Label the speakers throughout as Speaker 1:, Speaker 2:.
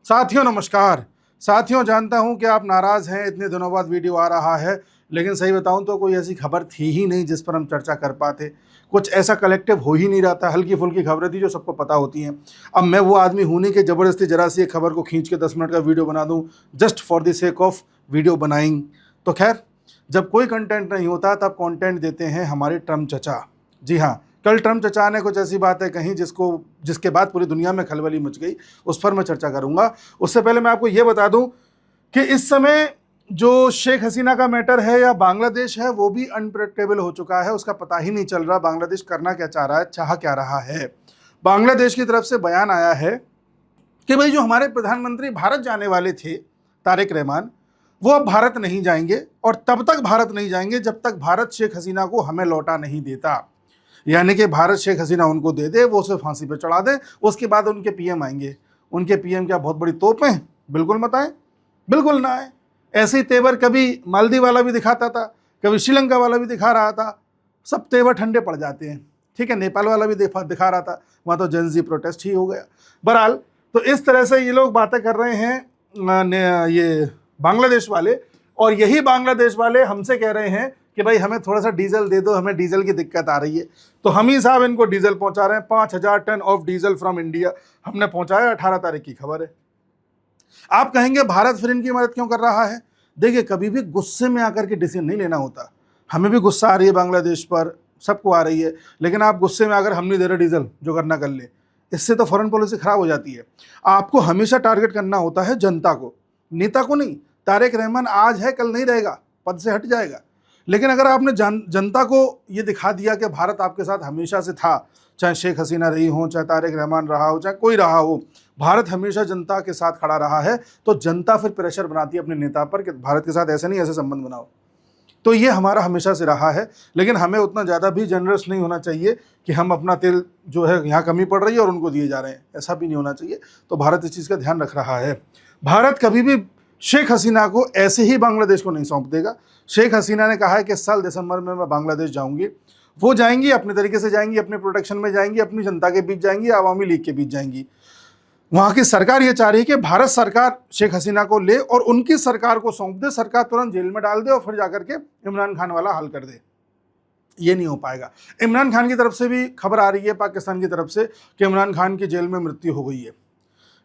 Speaker 1: साथियों नमस्कार। साथियों, जानता हूं कि आप नाराज़ हैं, इतने दिनों बाद वीडियो आ रहा है, लेकिन सही बताऊं तो कोई ऐसी खबर थी ही नहीं जिस पर हम चर्चा कर पाते। कुछ ऐसा कलेक्टिव हो ही नहीं रहा था, हल्की फुल्की खबरें थी जो सबको पता होती हैं। अब मैं वो आदमी हूं नहीं कि ज़बरदस्ती जरा सी एक खबर को खींच के 10 मिनट का वीडियो बना दूं just for the sake of video बनाइंग। तो खैर, जब कोई कंटेंट नहीं होता तब कंटेंट देते हैं हमारे ट्रम्प चचा। जी हाँ, कल ट्रम्प चचा ने कुछ ऐसी बातें कहीं जिसके बाद पूरी दुनिया में खलबली मच गई। उस पर मैं चर्चा करूंगा। उससे पहले मैं आपको ये बता दूं कि इस समय जो शेख हसीना का मैटर है या बांग्लादेश है, वो भी अनप्रेडिक्टेबल हो चुका है। उसका पता ही नहीं चल रहा बांग्लादेश करना क्या चाह रहा है, चाह क्या रहा है। बांग्लादेश की तरफ से बयान आया है कि भाई जो हमारे प्रधानमंत्री भारत जाने वाले थे, तारिक रहमान, वो अब भारत नहीं जाएंगे और तब तक भारत नहीं जाएंगे जब तक भारत शेख हसीना को हमें लौटा नहीं देता। यानी कि भारत शेख हसीना उनको दे दे, वो उसे फांसी पे चढ़ा दे, उसके बाद उनके पीएम आएंगे। उनके पीएम क्या बहुत बड़ी तोप हैं? बिल्कुल मत आए, बिल्कुल ना आए। ऐसे ही तेवर कभी मालदीव वाला भी दिखाता था, कभी श्रीलंका वाला भी दिखा रहा था। सब तेवर ठंडे पड़ जाते हैं। ठीक है, नेपाल वाला भी दिखा रहा था, वहाँ तो जेनजी प्रोटेस्ट ही हो गया। बहरहाल, तो इस तरह से ये लोग बातें कर रहे हैं ये बांग्लादेश वाले, और यही बांग्लादेश वाले हमसे कह रहे हैं कि भाई हमें थोड़ा सा डीजल दे दो, हमें डीजल की दिक्कत आ रही है। तो हम ही साहब इनको डीजल पहुंचा रहे हैं, 5,000 ton of diesel from India हमने पहुंचाया। 18 तारीख की खबर है। आप कहेंगे भारत फिर इनकी मदद क्यों कर रहा है? देखिए, कभी भी गुस्से में आकर के डिसीजन नहीं लेना होता। हमें भी गुस्सा आ रही है बांग्लादेश पर, सबको आ रही है, लेकिन आप गुस्से में अगर हम नहीं दे रहे डीजल, जो करना कर ले, इससे तो फॉरेन पॉलिसी खराब हो जाती है। आपको हमेशा टारगेट करना होता है जनता को, नेता को नहीं। तारिक रहमान आज है, कल नहीं रहेगा, पद से हट जाएगा। लेकिन अगर आपने जनता को ये दिखा दिया कि भारत आपके साथ हमेशा से था, चाहे शेख हसीना रही हो, चाहे तारिक रहमान रहा हो, चाहे कोई रहा हो, भारत हमेशा जनता के साथ खड़ा रहा है, तो जनता फिर प्रेशर बनाती है अपने नेता पर कि भारत के साथ ऐसे नहीं, ऐसे संबंध बनाओ। तो ये हमारा हमेशा से रहा है। लेकिन हमें उतना ज़्यादा भी जनरस नहीं होना चाहिए कि हम अपना तेल जो है यहाँ कमी पड़ रही है और उनको दिए जा रहे हैं, ऐसा भी नहीं होना चाहिए। तो भारत इस चीज़ का ध्यान रख रहा है। भारत कभी भी शेख हसीना को ऐसे ही बांग्लादेश को नहीं सौंप देगा। शेख हसीना ने कहा है कि इस साल दिसंबर में मैं बांग्लादेश जाऊंगी। वो जाएंगी, अपने तरीके से जाएंगी, अपने प्रोटेक्शन में जाएंगी, अपनी जनता के बीच जाएंगी, आवामी लीग के बीच जाएंगी। वहाँ की सरकार ये चाह रही है कि भारत सरकार शेख हसीना को ले और उनकी सरकार को सौंप दे, सरकार तुरंत जेल में डाल दे और फिर जाकर के इमरान खान वाला हल कर दे। ये नहीं हो पाएगा। इमरान खान की तरफ से भी खबर आ रही है, पाकिस्तान की तरफ से, कि इमरान खान की जेल में मृत्यु हो गई है।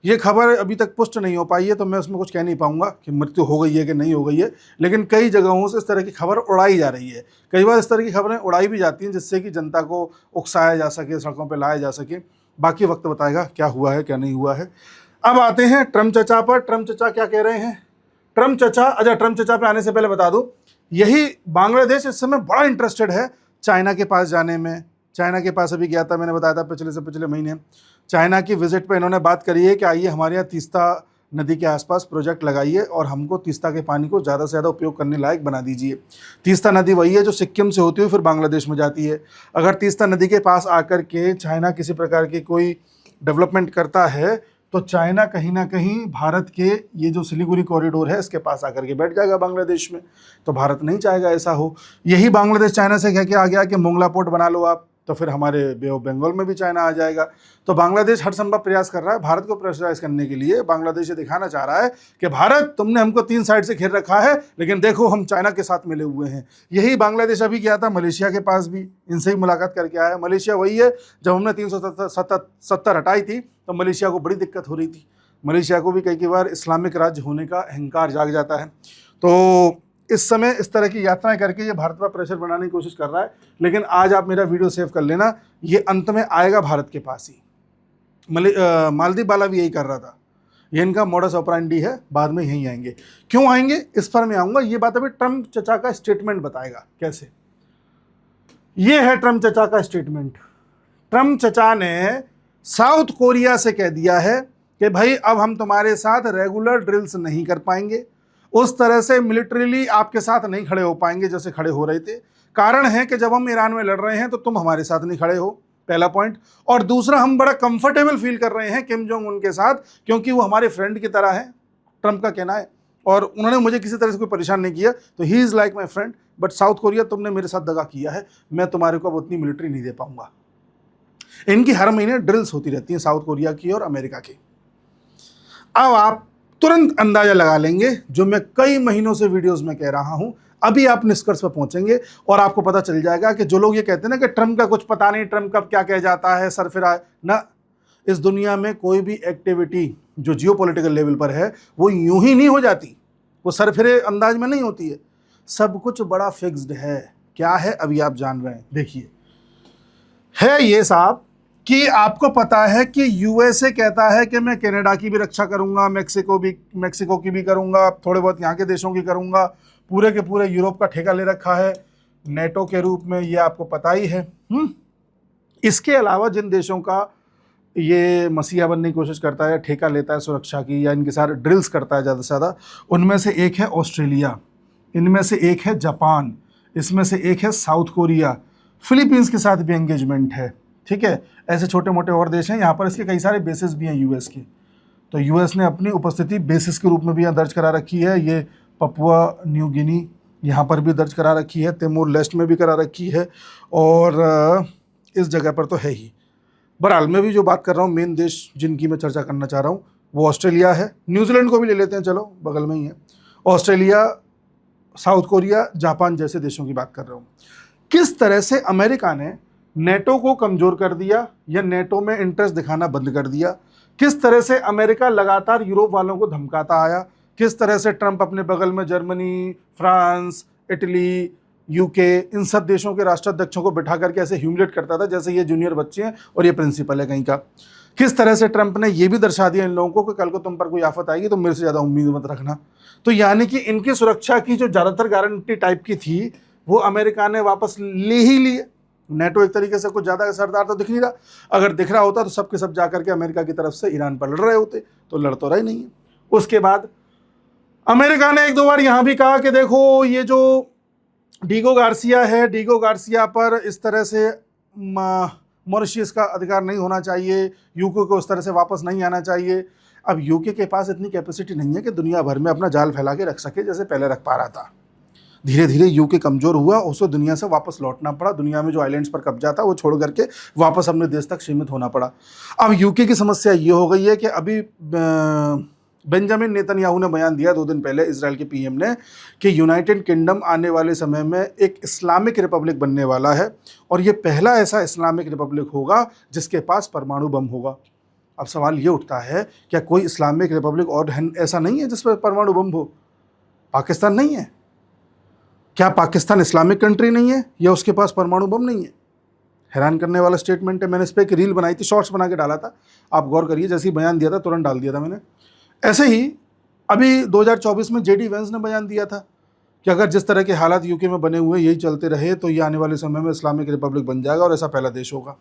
Speaker 1: ये खबर अभी तक पुष्ट नहीं हो पाई है, तो मैं उसमें कुछ कह नहीं पाऊंगा कि मृत्यु हो गई है कि नहीं हो गई है। लेकिन कई जगहों से इस तरह की खबर उड़ाई जा रही है। कई बार इस तरह की खबरें उड़ाई भी जाती हैं जिससे कि जनता को उकसाया जा सके, सड़कों पर लाया जा सके। बाकी वक्त बताएगा क्या हुआ है क्या नहीं हुआ है। अब आते हैं ट्रम्प चचा पर। ट्रम्प चचा क्या कह रहे हैं? ट्रम्प चचा पे आने से पहले बता दूं, यही बांग्लादेश इस समय बड़ा इंटरेस्टेड है चाइना के पास जाने में। चाइना के पास अभी गया था, मैंने बताया था पिछले महीने। चाइना की विजिट पे इन्होंने बात करी है कि आइए हमारे यहाँ तीस्ता नदी के आसपास प्रोजेक्ट लगाइए और हमको तीस्ता के पानी को ज़्यादा से ज़्यादा उपयोग करने लायक बना दीजिए। तीस्ता नदी वही है जो सिक्किम से होती हुई फिर बांग्लादेश में जाती है। अगर तीस्ता नदी के पास आकर के चाइना किसी प्रकार की कोई डेवलपमेंट करता है तो चाइना कहीं ना कहीं भारत के ये जो सिलीगुड़ी कॉरिडोर है इसके पास आकर के बैठ जाएगा बांग्लादेश में। तो भारत नहीं चाहेगा ऐसा हो। यही बांग्लादेश चाइना से कह के आ गया कि मोंगला पोर्ट बना लो आप, तो फिर हमारे बे ऑफ बंगाल में भी चाइना आ जाएगा। तो बांग्लादेश हर संभव प्रयास कर रहा है भारत को प्रेशराइज करने के लिए। बांग्लादेश ये दिखाना चाह रहा है कि भारत, तुमने हमको 3 साइड से घेर रखा है, लेकिन देखो हम चाइना के साथ मिले हुए हैं। यही बांग्लादेश अभी गया था मलेशिया के पास भी, इनसे ही मुलाकात करके आया। मलेशिया वही है, जब हमने 370 हटाई थी तो मलेशिया को बड़ी दिक्कत हो रही थी। मलेशिया को भी कई बार इस्लामिक राज्य होने का अहंकार जाग जाता है। तो इस समय इस तरह की यात्राएं करके ये भारत पर प्रेशर बनाने की कोशिश कर रहा है। लेकिन आज आप मेरा वीडियो सेव कर लेना, ये अंत में आएगा भारत के पास ही। मालदीव वाला भी यही कर रहा था। ये इनका मॉडस ऑपरेंडी है, बाद में यहीं आएंगे। क्यों आएंगे इस पर मैं आऊँगा। ये बात अभी ट्रम्प चचा का स्टेटमेंट बताएगा कैसे। ये है ट्रम्प चचा का स्टेटमेंट। ट्रम्प चचा ने साउथ कोरिया से कह दिया है कि भाई अब हम तुम्हारे साथ रेगुलर ड्रिल्स नहीं कर पाएंगे, उस तरह से मिलिट्रीली आपके साथ नहीं खड़े हो पाएंगे जैसे खड़े हो रहे थे। कारण है कि जब हम ईरान में लड़ रहे हैं तो तुम हमारे साथ नहीं खड़े हो, पहला पॉइंट। और दूसरा, हम बड़ा कंफर्टेबल फील कर रहे हैं किम जोंग उन के साथ, क्योंकि वो हमारे फ्रेंड की तरह है, ट्रम्प का कहना है। और उन्होंने मुझे किसी तरह से कोई परेशान नहीं किया, तो he is like my friend. But south Korea, तुमने मेरे साथ दगा किया है, मैं तुम्हारे को अब उतनी मिलिट्री नहीं दे पाऊंगा। इनकी हर महीने ड्रिल्स होती रहती हैं साउथ कोरिया की और अमेरिका की। अब आप तुरंत अंदाजा लगा लेंगे जो मैं कई महीनों से वीडियोस में कह रहा हूं, अभी आप निष्कर्ष पर पहुंचेंगे और आपको पता चल जाएगा कि जो लोग ये कहते हैं ना कि ट्रंप का कुछ पता नहीं, ट्रंप कब क्या कह जाता है, सरफिरा ना, इस दुनिया में कोई भी एक्टिविटी जो जियोपॉलिटिकल लेवल पर है वो यूं ही नहीं हो जाती, वो सरफिरे अंदाज में नहीं होती है, सब कुछ बड़ा फिक्स्ड है। क्या है अभी आप जान रहे हैं, देखिए है ये साहब कि आपको पता है कि यूएसए कहता है कि मैं कनाडा की भी रक्षा करूंगा, मेक्सिको की भी करूंगा, थोड़े बहुत यहाँ के देशों की करूंगा, पूरे के पूरे यूरोप का ठेका ले रखा है नेटो के रूप में, ये आपको पता ही है। इसके अलावा जिन देशों का ये मसीहा बनने की कोशिश करता है, ठेका लेता है सुरक्षा की, या इनके सारे ड्रिल्स करता है ज़्यादा से ज़्यादा, उनमें से एक है ऑस्ट्रेलिया, इनमें से एक है जापान, इसमें से एक है साउथ कोरिया, फिलीपींस के साथ भी एंगेजमेंट है, ठीक है। ऐसे छोटे मोटे और देश हैं, यहाँ पर इसके कई सारे बेसिस भी हैं यूएस के। तो यूएस ने अपनी उपस्थिति बेसिस के रूप में भी यहाँ दर्ज करा रखी है, ये पपुआ न्यू गिनी यहाँ पर भी दर्ज करा रखी है, तिमोर लेस्ट में भी करा रखी है, और इस जगह पर तो है ही। बहरहाल मैं भी जो बात कर रहा हूँ, मेन देश जिनकी मैं चर्चा करना चाह रहा हूँ वो ऑस्ट्रेलिया है, न्यूजीलैंड को भी ले लेते हैं, चलो बगल में ही है। ऑस्ट्रेलिया, साउथ कोरिया, जापान जैसे देशों की बात कर रहा हूँ। किस तरह से अमेरिका ने नेटो को कमज़ोर कर दिया या नेटो में इंटरेस्ट दिखाना बंद कर दिया, किस तरह से अमेरिका लगातार यूरोप वालों को धमकाता आया, किस तरह से ट्रंप अपने बगल में जर्मनी, फ्रांस, इटली, यूके, इन सब देशों के राष्ट्राध्यक्षों को बिठा करके ऐसे ह्यूमिलेट करता था जैसे ये जूनियर बच्चे हैं और ये प्रिंसिपल है कहीं का। किस तरह से ट्रंप ने ये भी दर्शा दिया इन लोगों को कि कल को तुम पर कोई आफत आएगी तो मेरे से ज़्यादा उम्मीद मत रखना। तो यानी कि इनकी सुरक्षा की जो ज़्यादातर गारंटी टाइप की थी वो अमेरिका ने वापस ले ही लिए। नेटो एक तरीके से कुछ ज़्यादा असरदार तो दिख नहीं रहा, अगर दिख रहा होता तो सबके सब जा करके अमेरिका की तरफ से ईरान पर लड़ रहे होते, तो लड़ तो रहे नहीं है। उसके बाद अमेरिका ने एक दो बार यहाँ भी कहा कि देखो ये जो डीगो गार्सिया है, डीगो गार्सिया पर इस तरह से मॉरिशस का अधिकार नहीं होना चाहिए, यूके को उस तरह से वापस नहीं आना चाहिए। अब यूके के पास इतनी कैपेसिटी नहीं है कि दुनिया भर में अपना जाल फैला के रख सके जैसे पहले रख पा रहा था। धीरे धीरे यूके कमज़ोर हुआ, उसको दुनिया से वापस लौटना पड़ा, दुनिया में जो आइलैंड्स पर कब्जा था वो छोड़ करके वापस अपने देश तक सीमित होना पड़ा। अब यूके की समस्या ये हो गई है कि अभी बेंजामिन नेतन्याहू ने बयान दिया 2 दिन पहले, इजराइल के पीएम ने, कि यूनाइटेड किंगडम आने वाले समय में एक इस्लामिक रिपब्लिक बनने वाला है और ये पहला ऐसा इस्लामिक रिपब्लिक होगा जिसके पास परमाणु बम होगा। अब सवाल ये उठता है, क्या कोई इस्लामिक रिपब्लिक और ऐसा नहीं है जिस पर परमाणु बम हो? पाकिस्तान नहीं है क्या? पाकिस्तान इस्लामिक कंट्री नहीं है या उसके पास परमाणु बम नहीं है? हैरान करने वाला स्टेटमेंट है। मैंने इस पर एक रील बनाई थी, शॉर्ट्स बना के डाला था, आप गौर करिए, जैसे ही बयान दिया था तुरंत डाल दिया था मैंने। ऐसे ही अभी 2024 में जेडी वेंस ने बयान दिया था कि अगर जिस तरह के हालात यूके में बने हुए यही चलते रहे तो ये आने वाले समय में इस्लामिक रिपब्लिक बन जाएगा और ऐसा पहला देश होगा।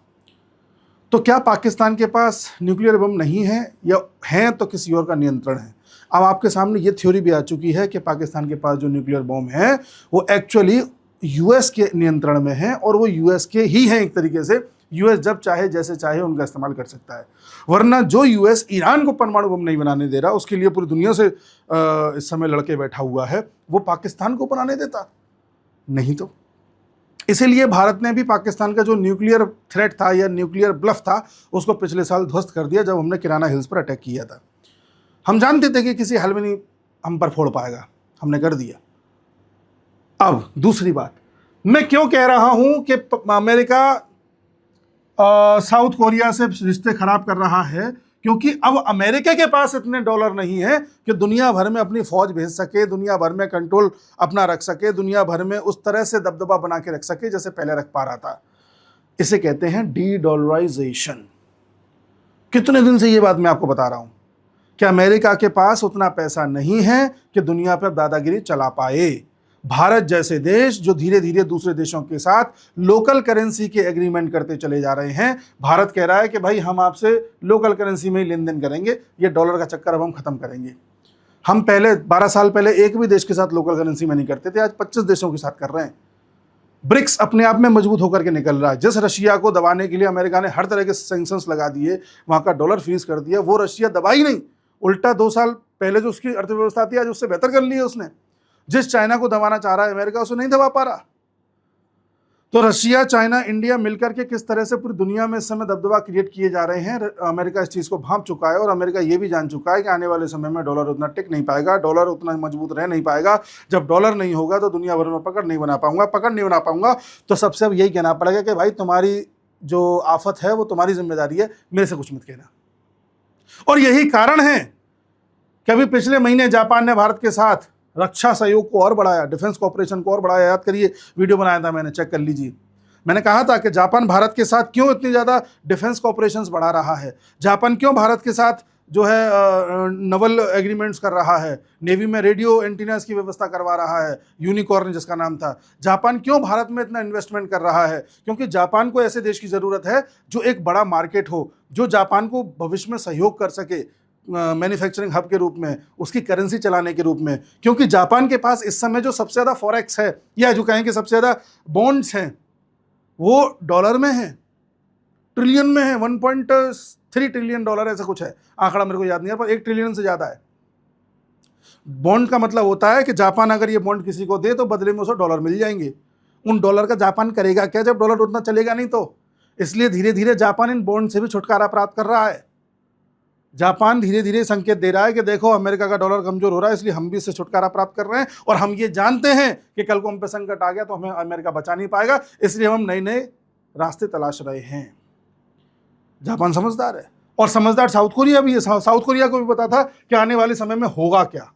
Speaker 1: तो क्या पाकिस्तान के पास न्यूक्लियर बम नहीं है, या हैं तो किसी और का नियंत्रण है? अब आपके सामने ये थ्योरी भी आ चुकी है कि पाकिस्तान के पास जो न्यूक्लियर बम है वो एक्चुअली यूएस के नियंत्रण में है और वो यूएस के ही हैं एक तरीके से। यूएस जब चाहे जैसे चाहे उनका इस्तेमाल कर सकता है, वरना जो यूएस ईरान को परमाणु बम नहीं बनाने दे रहा, उसके लिए पूरी दुनिया से इस समय लड़के बैठा हुआ है, वो पाकिस्तान को बनाने देता नहीं। तो इसीलिए भारत ने भी पाकिस्तान का जो न्यूक्लियर थ्रेट था या न्यूक्लियर ब्लफ था उसको पिछले साल ध्वस्त कर दिया जब हमने किराना हिल्स पर अटैक किया था। हम जानते थे कि किसी हाल में नहीं हम पर फोड़ पाएगा, हमने कर दिया। अब दूसरी बात, मैं क्यों कह रहा हूं कि अमेरिका साउथ कोरिया से रिश्ते खराब कर रहा है, क्योंकि अब अमेरिका के पास इतने डॉलर नहीं है कि दुनिया भर में अपनी फौज भेज सके, दुनिया भर में कंट्रोल अपना रख सके, दुनिया भर में उस तरह से दबदबा बना के रख सके जैसे पहले रख पा रहा था। इसे कहते हैं डी डॉलराइजेशन। कितने दिन से ये बात मैं आपको बता रहा हूं कि अमेरिका के पास उतना पैसा नहीं है कि दुनिया पर दादागिरी चला पाए। भारत जैसे देश जो धीरे धीरे दूसरे देशों के साथ लोकल करेंसी के एग्रीमेंट करते चले जा रहे हैं, भारत कह रहा है कि भाई हम आपसे लोकल करेंसी में ही लेन देन करेंगे, ये डॉलर का चक्कर अब हम खत्म करेंगे। हम पहले 12 साल पहले एक भी देश के साथ लोकल करेंसी में नहीं करते थे, आज 25 देशों के साथ कर रहे हैं। ब्रिक्स अपने आप में मजबूत होकर के निकल रहा है। जिस रशिया को दबाने के लिए अमेरिका ने हर तरह के सैंक्शंस लगा दिए, वहां का डॉलर फ्रीज कर दिया, वो रशिया दबा ही नहीं, उल्टा 2 साल पहले जो उसकी अर्थव्यवस्था थी आज उससे बेहतर कर ली है उसने। जिस चाइना को दबाना चाह रहा है अमेरिका, उसे नहीं दबा पा रहा। तो रशिया, चाइना, इंडिया मिलकर के किस तरह से पूरी दुनिया में इस समय दबदबा क्रिएट किए जा रहे हैं। अमेरिका इस चीज़ को भांप चुका है और अमेरिका ये भी जान चुका है कि आने वाले समय में डॉलर उतना टिक नहीं पाएगा, डॉलर उतना मजबूत रह नहीं पाएगा। जब डॉलर नहीं होगा तो दुनिया भर में पकड़ नहीं बना पाऊंगा। तो सबसे अब यही कहना पड़ेगा कि भाई तुम्हारी जो आफत है वो तुम्हारी जिम्मेदारी है, मेरे से कुछ मत कहना। और यही कारण है कि अभी पिछले महीने जापान ने भारत के साथ रक्षा सहयोग को और बढ़ाया, डिफेंस कॉपरेशन को और बढ़ाया। याद करिए, वीडियो बनाया था मैंने, चेक कर लीजिए। मैंने कहा था कि जापान भारत के साथ क्यों इतनी ज़्यादा डिफेंस कॉपरेशंस बढ़ा रहा है, जापान क्यों भारत के साथ जो है नवल एग्रीमेंट्स कर रहा है, नेवी में रेडियो एंटीनास की व्यवस्था करवा रहा है, यूनिकॉर्न जिसका नाम था। जापान क्यों भारत में इतना इन्वेस्टमेंट कर रहा है? क्योंकि जापान को ऐसे देश की ज़रूरत है जो एक बड़ा मार्केट हो, जो जापान को भविष्य में सहयोग कर सके मैन्युफैक्चरिंग हब के रूप में, उसकी करेंसी चलाने के रूप में। क्योंकि जापान के पास इस समय जो सबसे ज़्यादा फॉरेक्स है, या जो कहें कि सबसे ज़्यादा बॉन्ड्स हैं, वो डॉलर में है, ट्रिलियन में है। 1.3 ट्रिलियन डॉलर ऐसा कुछ है, आंकड़ा मेरे को याद नहीं है, पर 1 ट्रिलियन से ज़्यादा है। बॉन्ड का मतलब होता है कि जापान अगर ये बॉन्ड किसी को दे तो बदले में उसे डॉलर मिल जाएंगे। उन डॉलर का जापान करेगा क्या जब डॉलर उतना चलेगा नहीं? तो इसलिए धीरे धीरे जापान इन बॉन्ड से भी छुटकारा प्राप्त कर रहा है। जापान धीरे धीरे संकेत दे रहा है कि देखो अमेरिका का डॉलर कमजोर हो रहा है, इसलिए हम भी इससे छुटकारा प्राप्त कर रहे हैं। और हम ये जानते हैं कि कल को हम पे संकट आ गया तो हमें अमेरिका बचा नहीं पाएगा, इसलिए हम नए नए रास्ते तलाश रहे हैं। जापान समझदार है, और समझदार साउथ कोरिया भी है। साउथ कोरिया को भी पता था कि आने वाले समय में होगा क्या,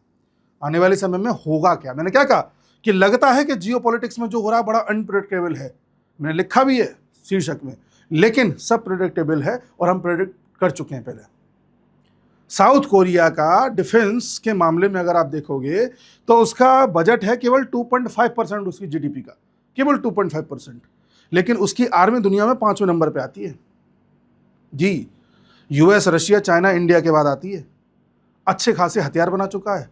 Speaker 1: आने वाले समय में होगा क्या। मैंने क्या कहा कि लगता है कि जियोपॉलिटिक्स में जो हो रहा है बड़ा अनप्रेडिक्टेबल है। मैंने लिखा भी है शीर्षक में, लेकिन सब प्रेडिक्टेबल है और हम प्रेडिक्ट कर चुके हैं पहले। साउथ कोरिया का डिफेंस के मामले में अगर आप देखोगे तो उसका बजट है केवल 2.5% उसकी जीडीपी का, केवल 2.5%। लेकिन उसकी आर्मी दुनिया में 5वें नंबर पे आती है जी। यूएस, रशिया, चाइना, इंडिया के बाद आती है। अच्छे खासे हथियार बना चुका है।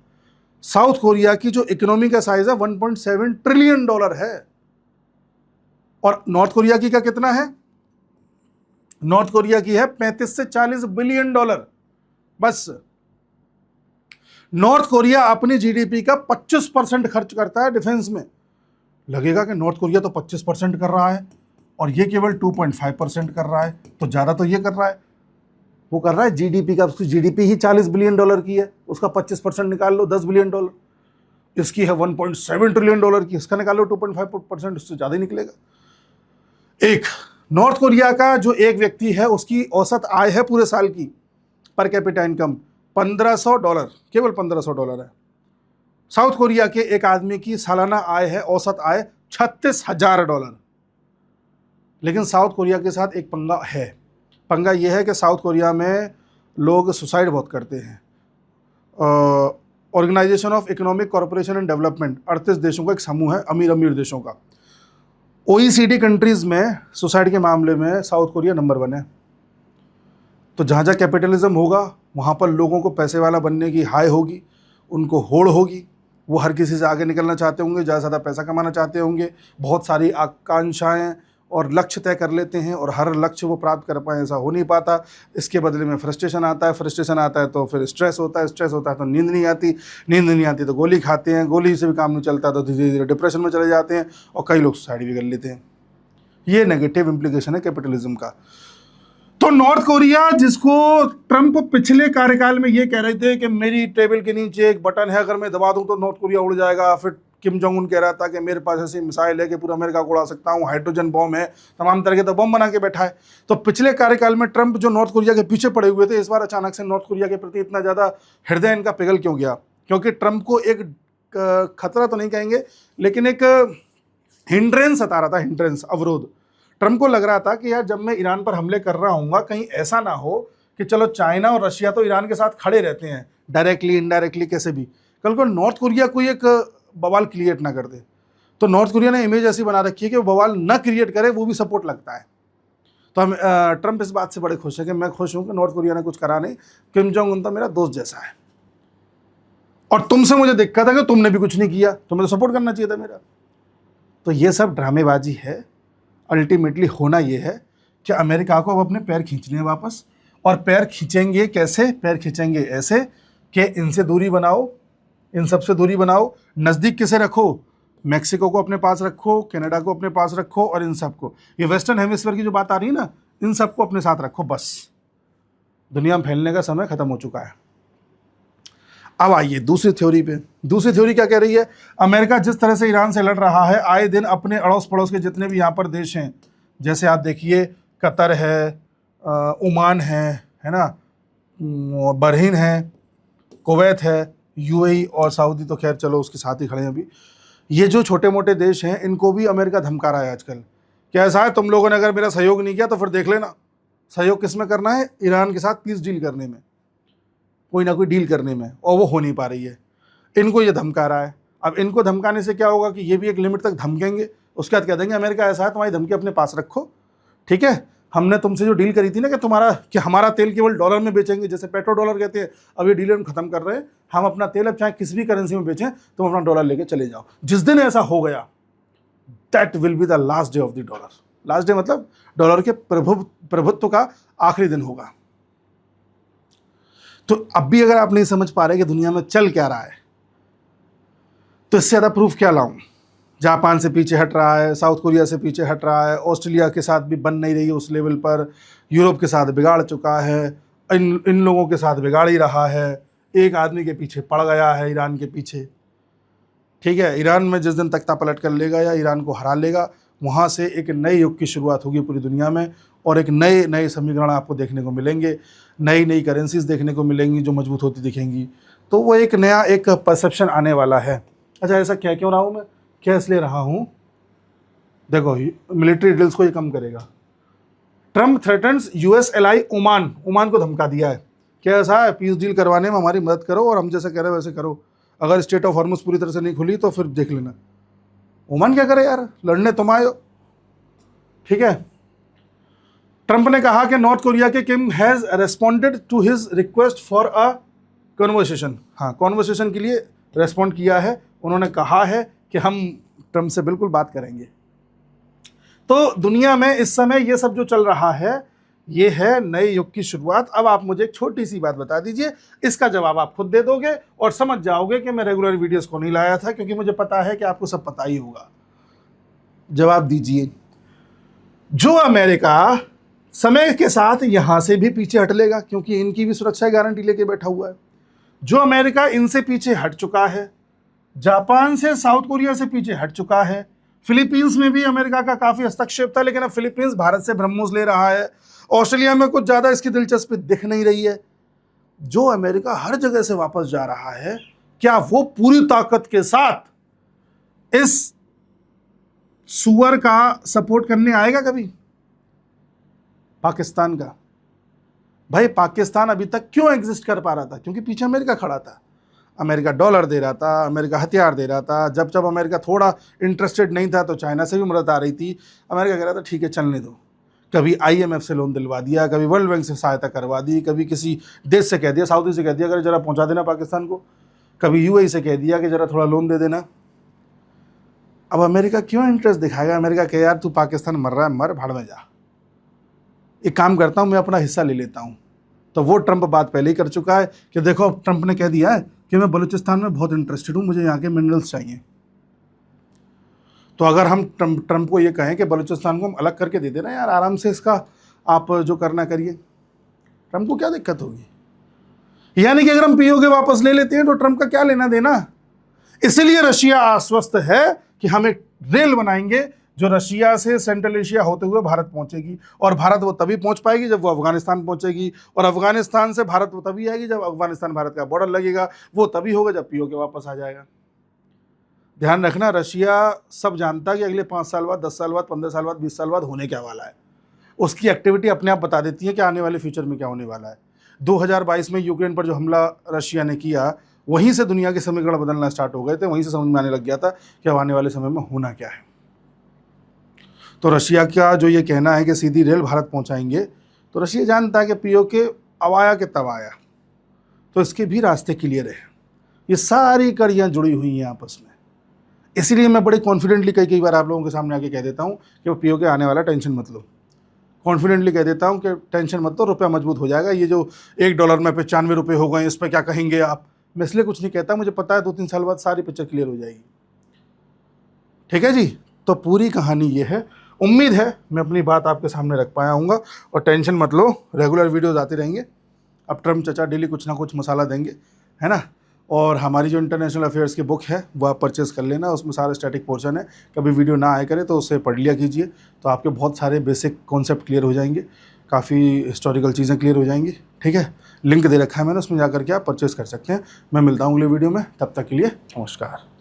Speaker 1: साउथ कोरिया की जो इकोनॉमी का साइज है 1.7 ट्रिलियन डॉलर है। और नॉर्थ कोरिया की का कितना है? नॉर्थ कोरिया की है 35 से 40 बिलियन डॉलर। बस नॉर्थ कोरिया अपनी जीडीपी का 25% खर्च करता है डिफेंस में। लगेगा कि नॉर्थ कोरिया तो 25% कर रहा है और ये केवल 2.5% कर रहा है, तो ज़्यादा तो ये कर रहा है। वो कर रहा है जीडीपी का, उसकी जीडीपी ही 40 बिलियन डॉलर की है, उसका 25% निकाल लो 10 बिलियन डॉलर। इसकी है 1.7 ट्रिलियन डॉलर की, इसका निकाल लो 2.5%, उससे ज़्यादा ही निकलेगा। एक नॉर्थ कोरिया का जो एक व्यक्ति है उसकी औसत आय है पूरे साल की, पर कैपिटा इनकम $1500, केवल $1500 है। साउथ कोरिया के एक आदमी की सालाना आय है, औसत आय $36,000। लेकिन साउथ कोरिया के साथ एक पंगा है। पंगा यह है कि साउथ कोरिया में लोग सुसाइड बहुत करते हैं। Organisation of economic corporation and development 38 देशों का एक समूह है, अमीर अमीर देशों का। OECD कंट्रीज़ में सुसाइड के मामले में साउथ कोरिया नंबर 1 है। तो जहाँ जहाँ कैपिटलिज्म होगा वहाँ पर लोगों को पैसे वाला बनने की हाय होगी, उनको होड़ होगी, वो हर किसी से आगे निकलना चाहते होंगे, ज़्यादा से ज़्यादा पैसा कमाना चाहते होंगे, बहुत सारी आकांक्षाएं और लक्ष्य तय कर लेते हैं और हर लक्ष्य वो प्राप्त कर पाए ऐसा हो नहीं पाता। इसके बदले में फ्रस्ट्रेशन आता है, फ्रस्ट्रेशन आता है तो फिर स्ट्रेस होता है, स्ट्रेस होता है तो नींद नहीं आती, नींद नहीं आती तो गोली खाते हैं, गोली से भी काम नहीं चलता तो धीरे धीरे डिप्रेशन में चले जाते हैं और कई लोग सुसाइड भी कर लेते हैं। ये नेगेटिव इम्प्लीकेशन है कैपिटलिज्म का। तो नॉर्थ कोरिया, जिसको ट्रंप पिछले कार्यकाल में ये कह रहे थे कि मेरी टेबल के नीचे एक बटन है, अगर मैं दबा दूं तो नॉर्थ कोरिया उड़ जाएगा। फिर किम जोंग उन कह रहा था कि मेरे पास ऐसी मिसाइल है कि पूरा अमेरिका को उड़ा सकता हूँ, हाइड्रोजन बॉम्ब है, तमाम तरह के तो बॉम्ब बना के बैठा है। तो पिछले कार्यकाल में ट्रंप जो नॉर्थ कोरिया के पीछे पड़े हुए थे, इस बार अचानक से नॉर्थ कोरिया के प्रति इतना ज़्यादा हृदय इनका पिघल क्यों गया? क्योंकि ट्रंप को एक खतरा तो नहीं कहेंगे, लेकिन एक हिंड्रेंस सता रहा था, हिंड्रेंस, अवरोध। ट्रंप को लग रहा था कि यार जब मैं ईरान पर हमले कर रहा हूँ, कहीं ऐसा ना हो कि चलो चाइना और रशिया तो ईरान के साथ खड़े रहते हैं डायरेक्टली इनडायरेक्टली कैसे भी, कल को नॉर्थ कोरिया कोई एक बवाल क्रिएट ना कर दे। तो नॉर्थ कोरिया ने इमेज ऐसी बना रखी है कि वो बवाल ना क्रिएट करे, वो भी सपोर्ट लगता है। तो हम ट्रंप इस बात से बड़े खुश है कि मैं खुश हूँ कि नॉर्थ कोरिया ने कुछ करा नहीं, किम जोंग उन तो मेरा दोस्त जैसा है और तुमसे मुझे दिक्कत है कि तुमने भी कुछ नहीं किया, तुम्हें तो सपोर्ट करना चाहिए था मेरा। तो ये सब ड्रामेबाजी है। अल्टीमेटली होना ये है कि अमेरिका को अब अपने पैर खींचने हैं वापस, और पैर खींचेंगे कैसे? पैर खींचेंगे ऐसे कि इनसे दूरी बनाओ, इन सबसे दूरी बनाओ, नज़दीक किसे रखो? मैक्सिको को अपने पास रखो, कनाडा को अपने पास रखो, और इन सबको, ये वेस्टर्न हेमिस्फीयर की जो बात आ रही है ना, इन सबको अपने साथ रखो, बस दुनिया में फैलने का समय खत्म हो चुका है। अब आइए दूसरी थ्योरी पे। दूसरी थ्योरी क्या कह रही है? अमेरिका जिस तरह से ईरान से लड़ रहा है, आए दिन अपने अड़ोस पड़ोस के जितने भी यहाँ पर देश हैं, जैसे आप देखिए कतर है, ओमान है ना, बहरीन है, कुवैत है, यूएई और सऊदी तो खैर चलो उसके साथ ही खड़े हैं अभी। ये जो छोटे मोटे देश हैं इनको भी अमेरिका धमका रहा है आजकल। क्या ऐसा है, तुम लोगों ने अगर मेरा सहयोग नहीं किया तो फिर देख लेना। सहयोग किस में करना है? ईरान के साथ पीस डील करने में, कोई ना कोई डील करने में, और वो हो नहीं पा रही है। इनको ये धमका रहा है। अब इनको धमकाने से क्या होगा कि ये भी एक लिमिट तक धमकेंगे, उसके बाद कह देंगे अमेरिका ऐसा है, तुम्हारी धमकी अपने पास रखो, ठीक है, हमने तुमसे जो डील करी थी ना कि हमारा तेल केवल डॉलर में बेचेंगे, जैसे पेट्रो डॉलर कहते हैं, अब ये डील हम खत्म कर रहे हैं, हम अपना तेल अब चाहे किसी भी करेंसी में बेचें, तुम अपना डॉलर लेके चले जाओ। जिस दिन ऐसा हो गया, that will be the last day of the dollar. Last day मतलब डॉलर के प्रभुत्व का आखिरी दिन होगा। तो अब भी अगर आप नहीं समझ पा रहे कि दुनिया में चल क्या रहा है, तो इससे ज़्यादा प्रूफ क्या लाऊं? जापान से पीछे हट रहा है, साउथ कोरिया से पीछे हट रहा है, ऑस्ट्रेलिया के साथ भी बन नहीं रही है उस लेवल पर, यूरोप के साथ बिगाड़ चुका है, इन लोगों के साथ बिगाड़ ही रहा है, एक आदमी के पीछे पड़ गया है, ईरान के पीछे। ठीक है, ईरान में जिस दिन तख्ता पलट कर लेगा या ईरान को हरा लेगा, वहाँ से एक नए युग की शुरुआत होगी पूरी दुनिया में, और एक नए नए समीकरण आपको देखने को मिलेंगे, नई नई करेंसीज देखने को मिलेंगी जो मजबूत होती दिखेंगी। तो वो एक नया एक परसेप्शन आने वाला है। अच्छा, ऐसा क्या क्यों रहा हूँ मैं, क्या इसलिए रहा हूँ? देखो, मिलिट्री डील्स को ये कम करेगा। Trump threatens US ally Oman को धमका दिया है। क्या ऐसा है, पीस डील करवाने में हमारी मदद करो और हम जैसे कह रहे हैं वैसे करो, अगर स्टेट ऑफ हॉर्मुज पूरी तरह से नहीं खुली तो फिर देख लेना। ओमान क्या करे यार, लड़ने तुम आए हो, ठीक है। ट्रंप ने कहा कि नॉर्थ कोरिया के Kim has responded to his request for a conversation. हाँ, कॉन्वर्सेशन के लिए रेस्पॉन्ड किया है। उन्होंने कहा है कि हम ट्रंप से बिल्कुल बात करेंगे। तो दुनिया में इस समय ये सब जो चल रहा है, ये है नए युग की शुरुआत। अब आप मुझे एक छोटी सी बात बता दीजिए, इसका जवाब आप खुद दे दोगे और समझ जाओगे कि मैं रेगुलर वीडियोस को नहीं लाया था, क्योंकि मुझे पता है कि आपको सब पता ही होगा। जवाब दीजिए। जो अमेरिका समय के साथ यहां से भी पीछे हट लेगा, क्योंकि इनकी भी सुरक्षा गारंटी लेके बैठा हुआ है। जो अमेरिका इनसे पीछे हट चुका है, जापान से साउथ कोरिया से पीछे हट चुका है, फिलीपींस में भी अमेरिका का काफी हस्तक्षेप था, लेकिन अब फिलीपींस भारत से ब्रह्मोस ले रहा है। ऑस्ट्रेलिया में कुछ ज्यादा इसकी दिलचस्पी दिख नहीं रही है। जो अमेरिका हर जगह से वापस जा रहा है, क्या वो पूरी ताकत के साथ इस सुअर का सपोर्ट करने आएगा कभी? पाकिस्तान का भाई, पाकिस्तान अभी तक क्यों एग्जिस्ट कर पा रहा था? क्योंकि पीछे अमेरिका खड़ा था। अमेरिका डॉलर दे रहा था, अमेरिका हथियार दे रहा था। जब जब अमेरिका थोड़ा इंटरेस्टेड नहीं था तो चाइना से भी मदद आ रही थी। अमेरिका कह रहा था ठीक है चलने दो। कभी आईएमएफ से लोन दिलवा दिया, कभी वर्ल्ड बैंक से सहायता करवा दी, कभी किसी देश से कह दिया, सऊदी से कह दिया अगर जरा पहुंचा देना पाकिस्तान को, कभी यूएई से कह दिया कि जरा थोड़ा लोन दे देना। अब अमेरिका क्यों इंटरेस्ट दिखाएगा? अमेरिका कहे यार तू पाकिस्तान मर रहा है, मर, भाड़ में जा, एक काम करता हूँ मैं अपना हिस्सा ले लेता हूँ। तो वो ट्रंप बात पहले ही कर चुका है कि देखो, ट्रंप ने कह दिया है कि मैं बलूचिस्तान में बहुत इंटरेस्टेड हूँ, मुझे यहाँ के मिनरल्स चाहिए। तो अगर हम ट्रंप को ये कहें कि बलूचिस्तान को हम अलग करके दे देना यार, आराम से इसका आप जो करना करिए, ट्रंप को क्या दिक्कत होगी? यानी कि अगर हम पीओके वापस ले लेते हैं तो ट्रंप का क्या लेना देना? इसलिए रशिया आश्वस्त है कि हम एक रेल बनाएंगे जो रशिया से सेंट्रल एशिया होते हुए भारत पहुंचेगी, और भारत वो तभी पहुंच पाएगी जब वो अफगानिस्तान पहुंचेगी, और अफगानिस्तान से भारत वो तभी आएगी जब अफगानिस्तान भारत का बॉर्डर लगेगा, वो तभी होगा जब पीओके वापस आ जाएगा। ध्यान रखना, रशिया सब जानता है कि अगले 5 साल बाद, 10 साल बाद, 15 साल बाद, 20 साल बाद होने क्या वाला है। उसकी एक्टिविटी अपने आप बता देती है कि आने वाले फ्यूचर में क्या होने वाला है। 2022 में यूक्रेन पर जो हमला रशिया ने किया, वहीं से दुनिया के समीकरण बदलना स्टार्ट हो गए थे, वहीं से समझ में आने लग गया था कि अब आने वाले समय में होना क्या है। तो रशिया का जो ये कहना है कि सीधी रेल भारत पहुंचाएंगे, तो रशिया जानता है कि पीओके अब आया कि तब आया, तो इसके भी रास्ते क्लियर है। ये सारी कड़ियाँ जुड़ी हुई हैं आपस में। इसीलिए मैं बड़े कॉन्फिडेंटली कई बार आप लोगों के सामने आके कह देता हूँ कि वो पीओके आने वाला, टेंशन मत लो। कॉन्फिडेंटली कह देता हूँ कि टेंशन मत लो, रुपया मजबूत हो जाएगा। ये जो $1 में 95 रुपये हो गए, इस पर क्या कहेंगे आप? मैं इसलिए कुछ नहीं कहता, मुझे पता है 2-3 साल बाद सारी पिक्चर क्लियर हो जाएगी। ठीक है जी। तो पूरी कहानी ये है। उम्मीद है मैं अपनी बात आपके सामने रख पाया हूँगा, और टेंशन मत लो, रेगुलर वीडियोज़ आते रहेंगे। अब ट्रम्प चचा डेली कुछ ना कुछ मसाला देंगे, है ना। और हमारी जो इंटरनेशनल अफेयर्स की बुक है वो आप परचेज़ कर लेना, उसमें सारा स्टैटिक पोर्शन है। कभी वीडियो ना आए करे तो उससे पढ़ लिया कीजिए, तो आपके बहुत सारे बेसिक कॉन्सेप्ट क्लियर हो जाएंगे, काफ़ी हिस्टोरिकल चीज़ें क्लियर हो जाएंगी। ठीक है, लिंक दे रखा है मैंने, उसमें जा करके आप परचेज़ कर सकते हैं। मैं मिलता हूँ अगले वीडियो में, तब तक के लिए नमस्कार।